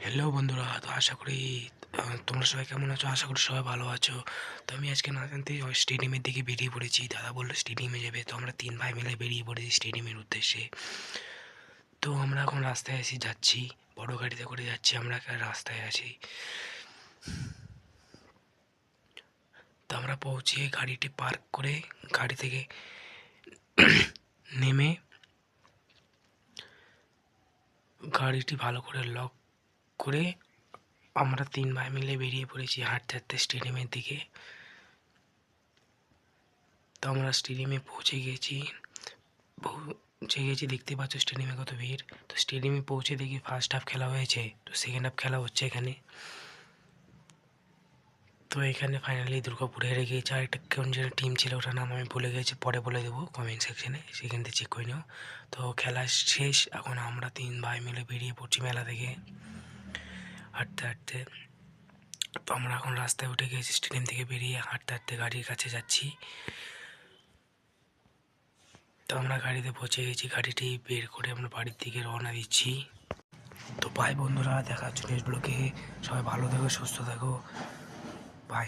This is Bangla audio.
হ্যালো বন্ধুরা, তো আশা করি তোমরা সবাই কেমন আছো। আশা করি সবাই ভালো আছো। তো আমি আজকে না জানতে স্টেডিয়ামের দিকে বেরিয়ে পড়েছি। দাদা বললো স্টেডিয়ামে যাবে, তো আমরা 3 ভাই মিলে বেরিয়ে পড়েছি স্টেডিয়ামের উদ্দেশ্যে। তো আমরা এখন রাস্তায় যাচ্ছি, বড় গাড়িতে করে যাচ্ছি। আমরা রাস্তায় আছি। তো আমরা পৌঁছে গাড়িটি পার্ক করে গাড়ি থেকে নেমে গাড়িটি ভালো করে লক করে আমরা 3 ভাই মিলে বেরিয়ে পড়েছি হাঁটতে হাঁটতে স্টেডিয়ামের দিকে। তো আমরা স্টেডিয়ামে পৌঁছে গেছি। দেখতে পাচ্ছ স্টেডিয়ামে কত ভিড়। তো স্টেডিয়ামে পৌঁছে দেখি ফার্স্ট হাফ খেলা হয়েছে, তো সেকেন্ড হাফ খেলা হচ্ছে এখানে। তো এখানে ফাইনালি দুর্গাপুর হেরে গিয়েছে। আর একটা কোন যেন টিম ছিল, ওটার নাম আমি ভুলে গেছি, পরে বলে দেবো কমেন্ট সেকশনে, সেখান থেকে চেক করে নিও। তো খেলা শেষ, এখন আমরা 3 ভাই মিলে বেরিয়ে পড়ছি মেলা থেকে হাঁটতে হাঁটতে। তো আমরা এখন রাস্তায় উঠে গেছি, স্টেডিয়াম থেকে বেরিয়ে হাঁটতে হাঁটতে গাড়ির কাছে যাচ্ছি। তো আমরা গাড়িতে পৌঁছে গেছি, গাড়িটি বের করে আমরা বাড়ির দিকে রওনা দিচ্ছি। তো বাই বন্ধুরা, দেখা হচ্ছে নেক্সট ব্লগে। সবাই ভালো থেকো, সুস্থ থাকো, বাই।